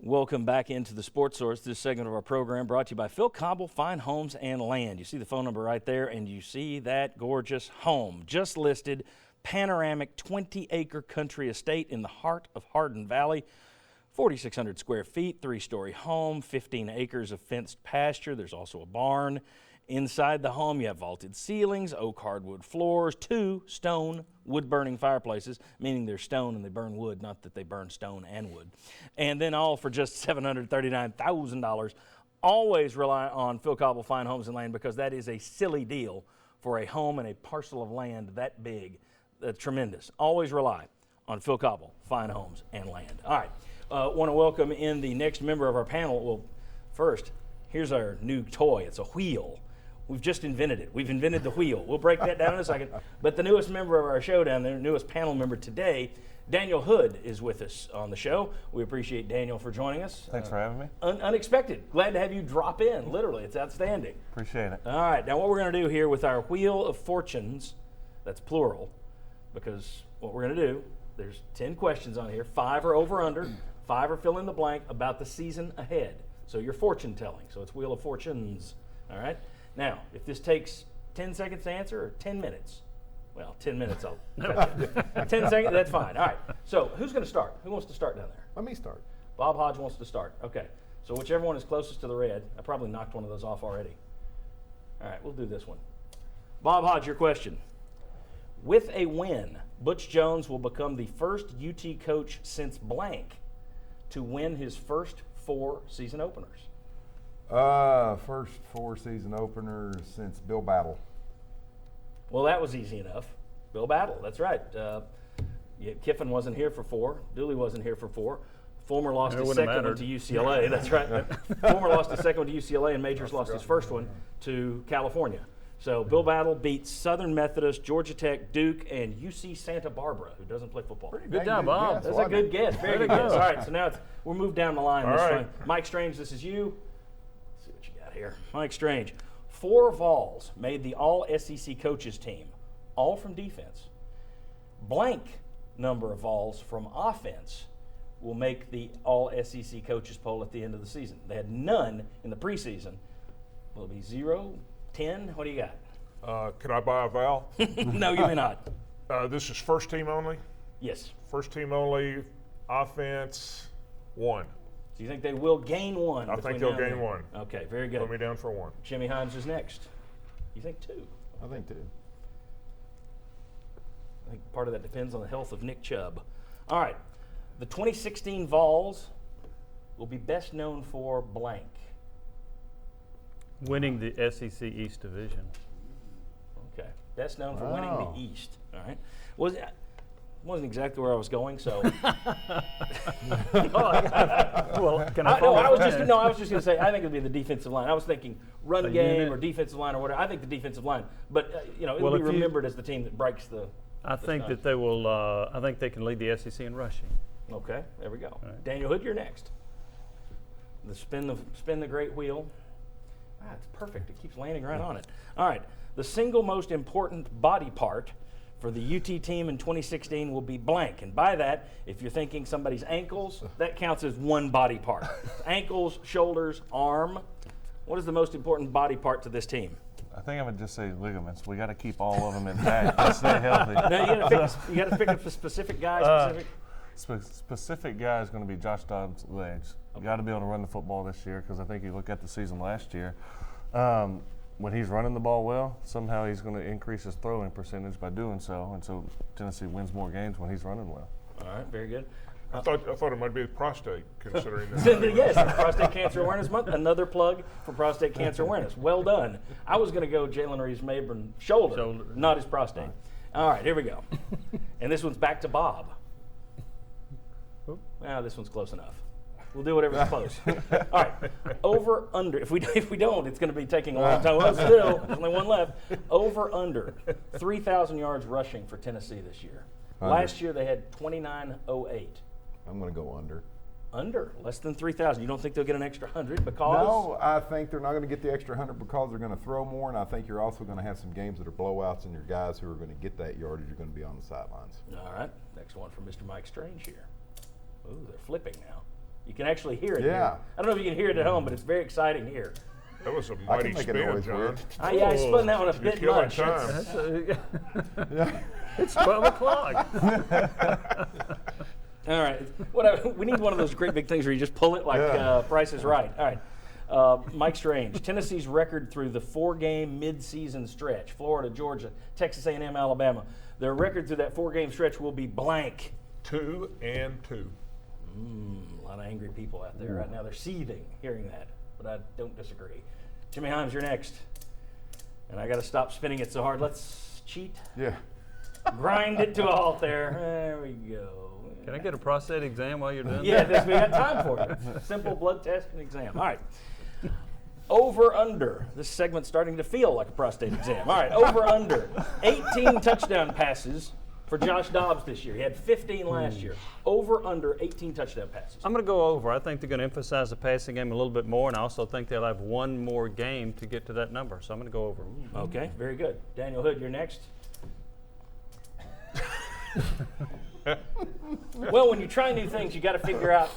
Welcome back into the Sports Source. This segment of our program brought to you by Phil Cobble Fine Homes and Land. You see the phone number right there, and you see that gorgeous home just listed, panoramic 20-acre country estate in the heart of Hardin Valley. 4,600 square feet, 3-story home, 15 acres of fenced pasture. There's also a barn. Inside the home, you have vaulted ceilings, oak hardwood floors, 2 stone wood-burning fireplaces, meaning they're stone and they burn wood, not that they burn stone and wood. And then all for just $739,000. Always rely on Phil Cobble Fine Homes and Land because that is a silly deal for a home and a parcel of land that big. Tremendous. Always rely on Phil Cobble Fine Homes and Land. All right. Want to welcome in the next member of our panel. Well, first, here's our new toy. It's a wheel. We've just invented it. We've invented the wheel. We'll break that down in a second. But the newest member of our show down there, newest panel member today, Daniel Hood is with us on the show. We appreciate Daniel for joining us. Thanks for having me. Unexpected. Glad to have you drop in, literally. It's outstanding. Appreciate it. All right, now what we're going to do here with our Wheel of Fortunes, that's plural, because what we're going to do, there's 10 questions on here. 5 are over under, 5 are fill in the blank about the season ahead. So you're fortune telling. So it's Wheel of Fortunes. All right? Now, if this takes 10 seconds to answer or 10 minutes, well, 10 minutes I'll cut you. 10 seconds, that's fine. All right. So who's going to start? Who wants to start down there? Let me start. Bob Hodge wants to start. Okay. So whichever one is closest to the red. I probably knocked one of those off already. All right, we'll do this one. Bob Hodge, your question. With a win, Butch Jones will become the first UT coach since blank to win his first 4 season openers. First 4 season openers since Bill Battle. Well, that was easy enough. Bill Battle, that's right. Kiffin wasn't here for 4. Dooley wasn't here for 4. Fulmer lost his second one to UCLA. That's right. Fulmer lost his second one to UCLA, and Majors lost his first one to California. So Bill Battle beat Southern Methodist, Georgia Tech, Duke, and UC Santa Barbara, who doesn't play football. Good job, Bob. That's a good guess. Very good guess. All right, so now we'll move down the line. All right. Mike Strange, this is you. Let's see what you got here. Mike Strange. 4 Vols made the All-SEC coaches team, all from defense. Blank number of Vols from offense will make the All-SEC coaches poll at the end of the season. They had none in the preseason. Will it be 0, 10? What do you got? Could I buy a vowel? No, you may not. This is first team only? Yes. First team only, offense, 1. Do you think they will gain 1? I think they'll gain 1. Okay, very good. Put me down for 1. Jimmy Hines is next. You think 2? I think 2. I think part of that depends on the health of Nick Chubb. All right. The 2016 Vols will be best known for blank. Winning the SEC East Division. Okay. Best known for winning the East. All right. Wasn't exactly where I was going, so. Well, can I I was just going to say I think it'd be the defensive line. I was thinking run game or defensive line or whatever. I think the defensive line, but it'll be remembered as the team that breaks the. I think that they will. I think they can lead the SEC in rushing. Okay, there we go. Right. Daniel Hood, you're next. Spin the great wheel. It's perfect. It keeps landing right on it. All right. The single most important body part for the UT team in 2016 will be blank. And by that, if you're thinking somebody's ankles, that counts as one body part. Ankles, shoulders, arm. What is the most important body part to this team? I think I would just say ligaments. We got to keep all of them intact to stay healthy. No, you got to pick a specific guy. Specific guy is going to be Josh Dobbs' legs. You got to be able to run the football this year because I think you look at the season last year. When he's running the ball well, somehow he's going to increase his throwing percentage by doing so, and so Tennessee wins more games when he's running well. All right, very good. I thought it might be prostate, considering that. Yes, Prostate Cancer Awareness Month. Another plug for prostate cancer awareness. Well done. I was going to go Jalen Reeves-Mabron shoulder, not his prostate. All right, here we go. And this one's back to Bob. Well, this one's close enough. We'll do whatever's close. All right, over, under. If we don't, it's going to be taking a long time. Well, still, there's only one left. Over, under, 3,000 yards rushing for Tennessee this year. Under. Last year they had 29.08. I'm going to go under. Under, less than 3,000. You don't think they'll get an extra 100 because? No, I think they're not going to get the extra 100 because they're going to throw more, and I think you're also going to have some games that are blowouts, and your guys who are going to get that yardage are going to be on the sidelines. All right, next one from Mr. Mike Strange here. Ooh, they're flipping now. You can actually hear it Yeah. here. I don't know if you can hear it at home, but it's very exciting here. That was a I mighty can make a spin, noise John. with it. Yeah, I spun that one a You're bit killing much. time. Yeah. It's 12 o'clock. All right. We need one of those great big things where you just pull it like Yeah. Price is Right. All right. Mike Strange, Tennessee's record through the 4-game mid-season stretch, Florida, Georgia, Texas A&M, Alabama. Their record through that 4-game stretch will be blank. 2-2. A lot of angry people out there right now. They're seething hearing that, but I don't disagree. Jimmy Himes, you're next. And I got to stop spinning it so hard. Let's cheat. Yeah. Grind it to a halt there. There we go. Can I get a prostate exam while you're doing Yeah, that? we got time for it. Simple blood test and exam. All right. Over under. This segment's starting to feel like a prostate exam. All right. Over under. 18 touchdown passes for Josh Dobbs this year. He had 15 last year. Over under 18 touchdown passes. I'm going to go over. I think they're going to emphasize the passing game a little bit more, and I also think they'll have one more game to get to that number. So I'm going to go over. Okay. Very good. Daniel Hood, you're next. Well, when you try new things, you got to figure out,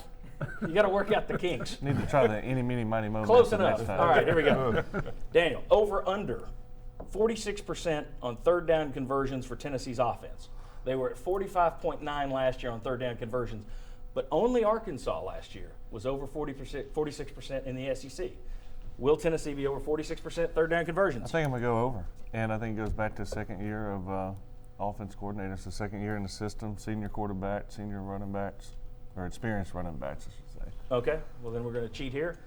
you got to work out the kinks. Need to try the any, mini, miny, mo. Close method enough. next time. All right, here we go. Daniel, over under 46% on third down conversions for Tennessee's offense. They were at 45.9 last year on third down conversions, but only Arkansas last year was over 46% in the SEC. Will Tennessee be over 46% third down I conversions? think I'm going to go over. And I think it goes back to second year of offense coordinator. It's the second year in the system, senior quarterback, senior running backs, or experienced running backs, I should say. Okay, well then we're going to cheat here.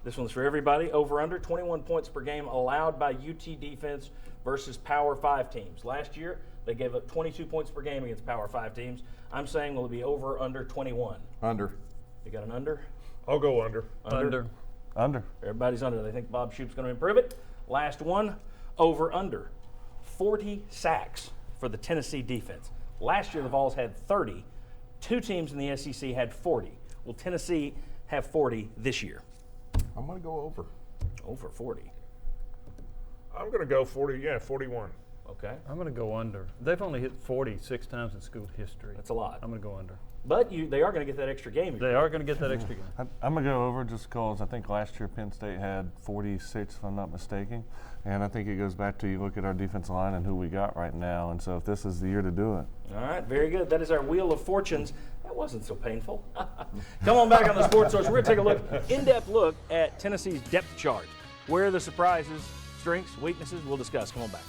This one's for everybody. Over under 21 points per game allowed by UT defense versus Power 5 teams. Last year, they gave up 22 points per game against Power 5 teams. I'm saying will it be over under 21? Under. You got an under? I'll go under. Under. Everybody's under. They think Bob Shoop's going to improve it. Last one, over under 40 sacks for the Tennessee defense. Last year, the Vols had 30. Two teams in the SEC had 40. Will Tennessee have 40 this year? I'm going to go over. Over 40. I'm going to go 41. Okay, I'm going to go under. They've only hit 40 6 times in school history. that's a lot. I'm going to go under. But they are going to get that extra game. They are going to get that extra game. I'm going to go over just because I think last year Penn State had 46, if I'm not mistaken. And I think it goes back to you look at our defensive line and who we got right now. And so if this is the year to do it. All right, very good. That is our Wheel of Fortunes. That wasn't so painful. Come on back on the Sports Source. We're going to take a look, in-depth look at Tennessee's depth chart. Where are the surprises, strengths, weaknesses? We'll discuss. Come on back.